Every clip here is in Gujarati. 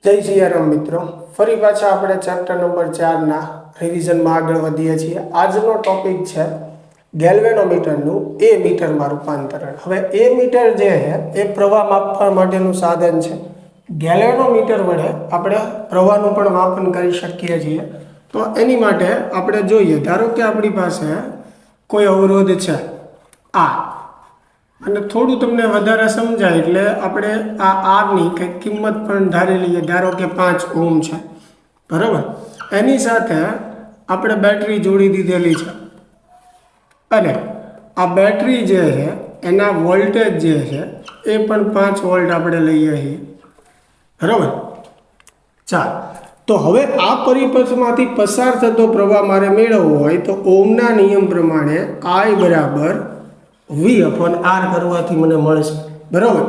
जय सियाराम मित्रों, फरी पाछा આપણે ચેપ્ટર નંબર 4 ના રિવિઝનમાં આગળ વધીએ છીએ। આજનો ટોપિક છે ગેલ્વેનોમીટરનું એ મીટરમાં રૂપાંતરણ। હવે એ મીટર જે છે એ પ્રવાહ માપવા માટેનું સાધન છે। ગેલ્વેનોમીટર વડે આપણે પ્રવાહનું પણ માપન કરી શકીએ છીએ। તો એની માટે આપણે જોઈએ, ધારો કે આપણી પાસે કોઈ અવરોધ છે આ, અને થોડું તમને વધારે સમજાય એટલે આપણે આ આરની કંઈક કિંમત પણ ધારી લઈએ। ધારો કે 5 ઓહમ છે, બરાબર। એની સાથે આપણે બેટરી જોડી દીધેલી છે, અને આ બેટરી જે છે એના વોલ્ટેજ જે છે એ પણ 5 વોલ્ટ આપણે લઈએ છીએ, બરાબર। ચાલ, તો હવે આ પરિપથમાંથી પસાર થતો પ્રવાહ મારે મેળવવો હોય તો ઓહમના નિયમ પ્રમાણે I બરાબર V/R કરવાથી મને મળશે, બરાબર।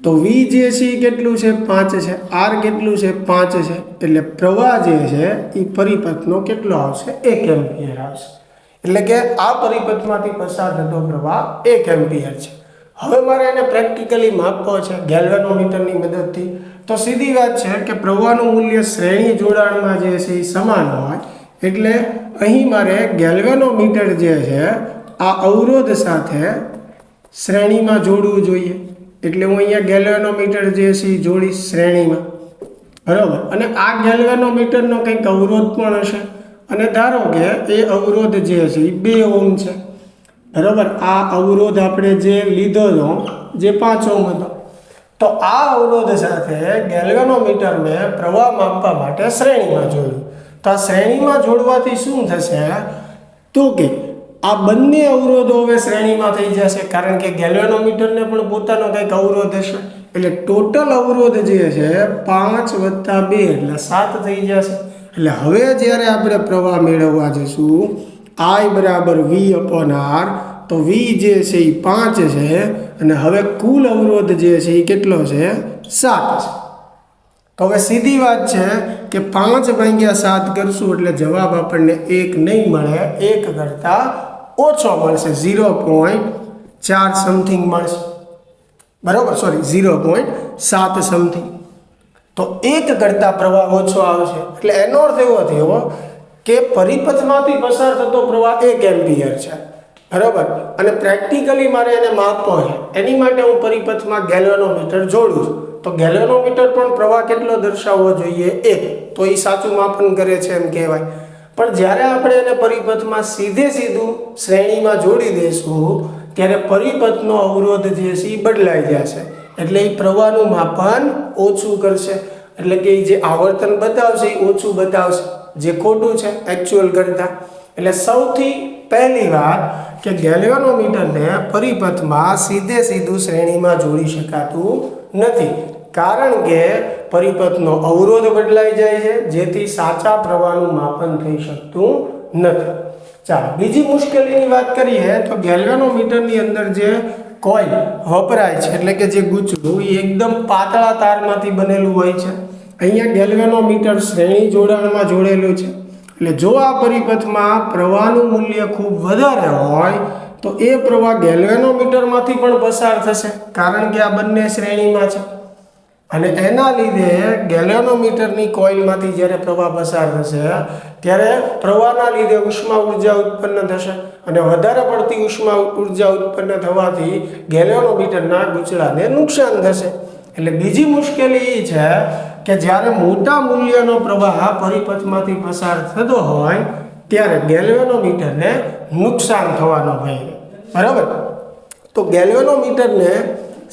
તો V જે છે એ કેટલું છે? 5 છે। R કેટલું છે? 5 છે। એટલે પ્રવાહ જે છે એ પરિપથનો કેટલો આવશે? 1 એમ્પિયર આવશે। એટલે કે આ પરિપથમાંથી પસાર થતો પ્રવાહ 1 એમ્પિયર છે। હવે મારે એને પ્રેક્ટિકલી માપવો છે ગેલ્વેનોમીટરની મદદથી। તો સીધી વાત છે કે પ્રવાહનું મૂલ્ય શ્રેણી જોડાણમાં જે છે એ સમાન હોય, એટલે અહીં મારે ગેલ્વેનોમીટર જે છે આ અવરોધ સાથે શ્રેણીમાં જોડવું જોઈએ। એટલે હું અહીંયા ગેલ્વેનોમીટર જે છે એ જોડીશ શ્રેણીમાં, બરાબર। અને આ ગેલ્વેનોમીટરનો કંઈક અવરોધ પણ હશે, અને ધારો કે એ અવરોધ જે છે એ 2 ઓહમ છે, બરાબર। આ અવરોધ આપણે જે લીધો હતો જે 5 ઓહમ હતો, તો આ અવરોધ સાથે ગેલ્વેનોમીટરને પ્રવાહ માપવા માટે શ્રેણીમાં જોડ્યું। તો આ શ્રેણીમાં જોડવાથી શું થશે? તો કે આ બંને અવરોધો હવે શ્રેણીમાં થઈ જશે, કારણ કે ગેલ્વેનોમીટરને પણ પોતાનો કંઈક અવરોધ હશે। એટલે ટોટલ અવરોધ જે છે 5 + 2 એટલે 7 થઈ જશે। એટલે હવે જ્યારે આપણે પ્રવાહ મેળવવા જઈશું I બરાબર V/R, તો V જે છે એ 5 છે, અને હવે કુલ અવરોધ જે છે એ કેટલો છે? 7 છે। તો હવે સીધી વાત છે કે 5/7 કરશું એટલે જવાબ આપણને 1 નહીં મળે, 1 કરતાં ઓછો મળશે, 0.4 સમથિંગ મળશે, બરાબર। Sorry, 0.7 something. તો 1 કરતાં પ્રવાહ ઓછો આવશે। એટલે એનો અર્થ એવો થયો કે પરિપથમાંથી પસાર થતો પ્રવાહ 1 એમ્પિયર છે, બરાબર। અને પ્રેક્ટિકલી મારે એને માપવો છે, એની માટે હું પરિપથમાં ગેલ્વેનોમીટર જોડું છું। તો ગેલ્વેનોમીટર પણ પ્રવાહ કેટલો દર્શાવવો જોઈએ? 1, તો એ સાચું માપન કરે છે એમ કહેવાય। પણ જ્યારે આપણે એને પરિપથમાં સીધું શ્રેણીમાં જોડી દઈશું ત્યારે પરિપથનો અવરોધ જે છે એ બદલાઈ જશે, એટલે એ પ્રવાહનું માપન ઓછું કરશે। એટલે કે જે આવર્તન બતાવશે એ ઓછું બતાવશે, જે ખોટું છે એકચ્યુઅલ કરતાં। એટલે સૌથી પહેલી વાત કે ગેલ્વેનોમીટરને પરિપથમાં સીધું શ્રેણીમાં જોડી શકાતું નથી, કારણ કે પરિપથનો અવરોધ બદલાઈ જાય છે, જેથી સાચા પ્રવાહનું માપન થઈ શકતું નથી। ચાલો, બીજી મુશ્કેલીની વાત કરીએ તો ગેલ્વેનોમીટરની અંદર જે કોઇલ વપરાય છે, એટલે કે જે ગૂંચળું, એ એકદમ પાતળા તારમાંથી બનેલું હોય છે। અહીંયા ગેલ્વેનોમીટર શ્રેણી જોડાણમાં જોડેલું છે, એટલે જો આ પરિપથમાં પ્રવાહનું મૂલ્ય ખૂબ વધારે હોય તો એ પ્રવાહ ગેલ્વેનોમીટરમાંથી પણ પસાર થશે, કારણ કે આ બંને શ્રેણીમાં છે। અને એના લીધે ગેલ્વેનોમીટરની કોઇલમાંથી જ્યારે પ્રવાહ પસાર થશે ત્યારે પ્રવાહના લીધે ઉષ્મા ઉર્જા ઉત્પન્ન થશે, અને વધારે પડતી ઉષ્મા ઉર્જા ઉત્પન્ન થવાથી ગેલ્વેનોમીટરના ગૂંચળાને નુકસાન થશે। એટલે બીજી મુશ્કેલી એ છે કે જ્યારે મોટા મૂલ્યનો પ્રવાહ પરિપથમાંથી પસાર થતો હોય ત્યારે ગેલ્વેનોમીટરને નુકસાન થવાનો ભય રહે, બરાબર। તો ગેલ્વેનોમીટરને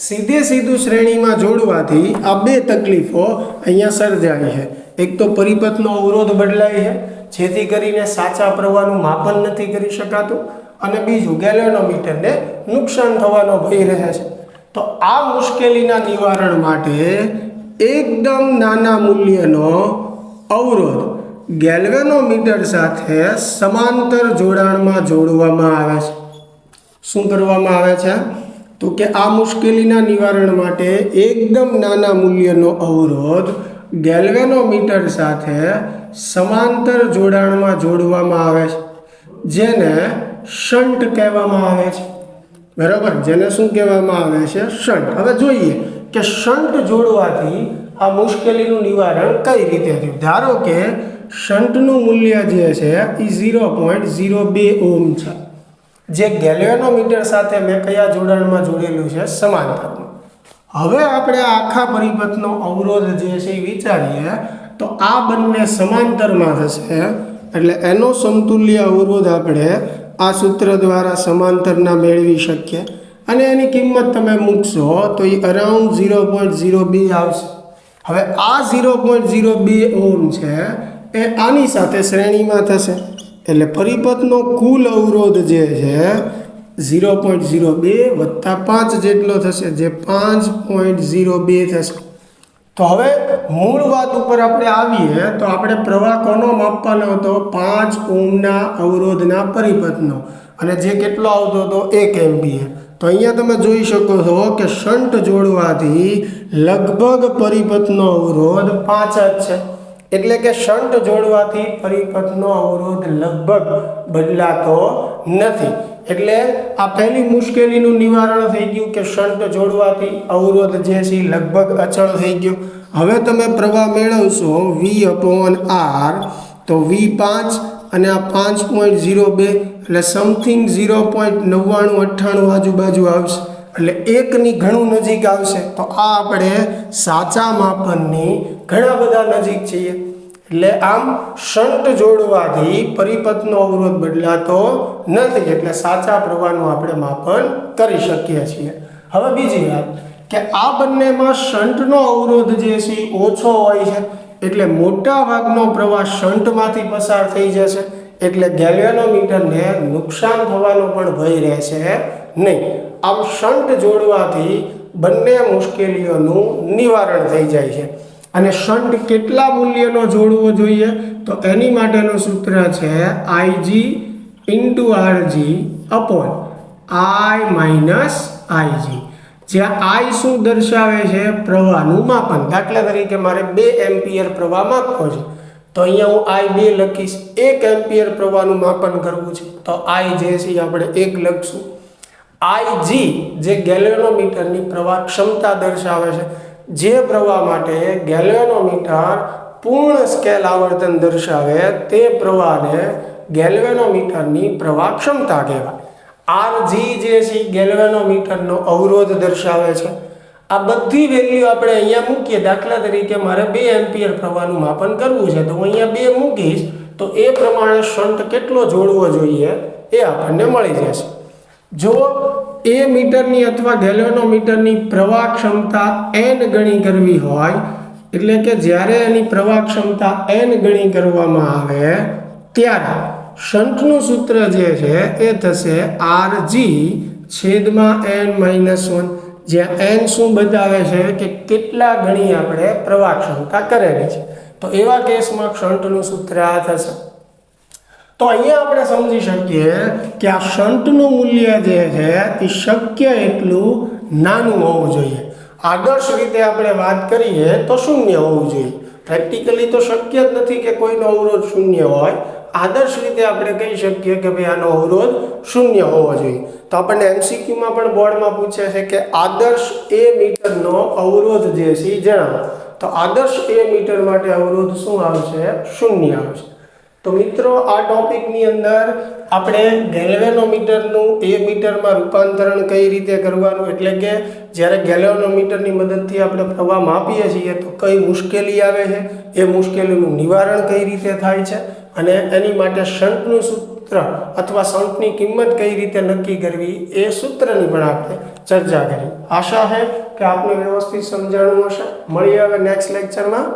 સીધું શ્રેણીમાં જોડવાથી આ 2 તકલીફો અહીંયા સર્જાય છે। એક તો પરિપથનો અવરોધ બદલાય છે, જેથી કરીને સાચા પ્રવાહનું માપન નથી કરી શકાતું, અને બીજું ગેલ્વેનોમીટરને નુકસાન થવાનો ભય રહે છે। તો આ મુશ્કેલીના નિવારણ માટે એકદમ નાના મૂલ્યનો અવરોધ ગેલ્વેનોમીટર સાથે સમાંતર જોડાણમાં જોડવામાં આવે છે। શું કરવામાં આવે છે? તો કે આ મુશ્કેલીના નિવારણ માટે એકદમ નાના મૂલ્યનો અવરોધ ગેલ્વેનોમીટર સાથે સમાંતર જોડાણમાં જોડવામાં આવે છે, જેને શન્ટ કહેવામાં આવે છે, બરાબર। જેને શું કહેવામાં આવે છે? શન્ટ। હવે જોઈએ કે શન્ટ જોડવાથી આ મુશ્કેલીનું નિવારણ કઈ રીતે થયું. ધારો કે શન્ટનું મૂલ્ય જે છે એ 0.02 ઓહ્મ છે, જે ગેલ્વેનોમીટર સાથે મેં કયા જોડાણમાં જોડેલું છે, સમાંતરમાં. હવે આપણે આખા પરિપથનો અવરોધ જે છે એ વિચારીએ તો આ બંને સમાંતરમાં થશે, એટલે એનો સમતુલ્ય અવરોધ આપણે આ સૂત્ર દ્વારા સમાંતરના મેળવી શકીએ અને એની કિંમત તમે મૂકશો તો એ અરાઉન્ડ 0.02 આવશે. હવે આ 0.02 ઓહ્મ છે એ આની સાથે શ્રેણીમાં થશે, એટલે પરિપથનો કુલ અવરોધ જે છે 0.02 વત્તા 5 જેટલો થશે, જે 5.02 થશે. તો હવે મૂળ વાત ઉપર આપણે આવીએ તો આપણે પ્રવાહ કોનો માપવાનો હતો? 5 ઓહ્મના અવરોધના પરિપથનો, અને જે કેટલો આવતો હતો? 1 એમ્પિયર. તો અહીંયા તમે જોઈ શકો છો કે શન્ટ જોડવાથી લગભગ પરિપથનો અવરોધ 5 જ છે, એટલે કે શન્ટ જોડવાથી પરિપથનો અવરોધ લગભગ બદલાતો નથી. એટલે આ પહેલી મુશ્કેલીનું નિવારણ થઈ ગયું કે શન્ટ જોડવાથી અવરોધ જે છે લગભગ અચળ થઈ ગયો. હવે તમે પ્રવાહ મેળવશો V/R, તો V5 અને આ 5.02 એટલે સમથિંગ 0.9998 આજુબાજુ આવશે, એટલે 1ની ઘણું નજીક આવશે. તો આ આપણે સાચા માપનની ઘણા બધા નજીક છીએ. એટલે આમ શન્ટ જોડવાથી પરિપથનો અવરોધ બદલાતો નથી, એટલે સાચા પ્રવાહનું આપણે માપન કરી શકીએ છીએ. હવે બીજી વાત કે આ બંનેમાં શન્ટનો અવરોધ જે છે ઓછો હોય છે, એટલે મોટા ભાગનો પ્રવાહ શન્ટમાંથી પસાર થઈ જશે, એટલે ગેલ્વેનોમીટરને નુકસાન થવાનો પણ ભય રહેશે નહીં. આમ શન્ટ જોડવાથી બંને મુશ્કેલીઓનું નિવારણ થઈ જાય છે. અને શન્ટ કેટલા મૂલ્યનો જોડવો જોઈએ? તો એની માટેનું સૂત્ર છે Ig × Rg upon I - Ig, જ્યાં I શું દર્શાવે છે? પ્રવાહનું માપન. દાખલા તરીકે મારે 2 એમ્પિયર પ્રવાહ માપવો છે, તો અહીંયા હું I2 લખીશ. 1 એમ્પિયર પ્રવાહનું માપન કરવું છે તો I જે છે આપણે 1 લખશું. Ig જે ગેલ્વેનોમીટરની પ્રવાહ ક્ષમતા દર્શાવે છે, જે પ્રવાહ માટે ગેલ્વેનોમીટર પૂર્ણ સ્કેલ આવર્તન દર્શાવે તે પ્રવાહને ગેલ્વેનોમીટરની પ્રવાહ ક્ષમતા કહેવાય. Rg જે છે ગેલ્વેનોમીટરનો અવરોધ દર્શાવે છે. આ બધી વેલ્યુ આપણે અહીંયા મૂકીએ. દાખલા તરીકે મારે 2 એમ્પિયર પ્રવાહનું માપન કરવું છે, તો હું અહીંયા 2 મૂકીશ, તો એ પ્રમાણે શન્ટ કેટલો જોડવો જોઈએ એ આપણને મળી જશે. જો એ મીટરની અથવા ગેલ્વેનોમીટરની પ્રવાહ ક્ષમતા n ગણી કરવી હોય, એટલે કે જ્યારે એની પ્રવાહ ક્ષમતા n ગણી કરવામાં આવે ત્યારે શન્ટનું સૂત્ર જે છે એ થશે Rg/n-1, જ્યાં n શું બતાવે છે કે કેટલા ગણી આપણે પ્રવાહ ક્ષમતા કરેલી છે. તો એવા કેસમાં શન્ટનું સૂત્ર આ થશે. તો અહીંયા આપણે સમજી શકીએ કે આ શન્ટનું મૂલ્ય જે છે એ શક્ય એટલું નાનું હોવું જોઈએ. આદર્શ રીતે આપણે વાત કરીએ તો શૂન્ય હોવું જોઈએ. પ્રેક્ટિકલી તો શક્ય જ નથી કે કોઈનો અવરોધ શૂન્ય હોય. આદર્શ રીતે આપણે કહી શકીએ કે ભાઈ આનો અવરોધ શૂન્ય હોવો જોઈએ. તો આપણને MCQમાં પણ બોર્ડમાં પૂછે છે કે આદર્શ એ મીટરનો અવરોધ જે છે એ જણાવો. તો આદર્શ એ મીટર માટે અવરોધ શું આવશે? શૂન્ય આવશે. તો મિત્રો, આ ટોપિકની અંદર આપણે ગેલ્વેનોમીટરનું એ મીટરમાં રૂપાંતરણ કઈ રીતે કરવાનું, એટલે કે જ્યારે ગેલ્વેનોમીટરની મદદથી આપણે પ્રવાહ માપીએ છીએ તો કઈ મુશ્કેલી આવે છે, એ મુશ્કેલીનું નિવારણ કઈ રીતે થાય છે, અને એની માટે શન્ટનું સૂત્ર અથવા શન્ટની કિંમત કઈ રીતે નક્કી કરવી એ સૂત્રની પણ આપણે ચર્ચા કરી. આશા છે કે આપને વ્યવસ્થિત સમજાણું હશે. મળીએ હવે નેક્સ્ટ લેક્ચરમાં.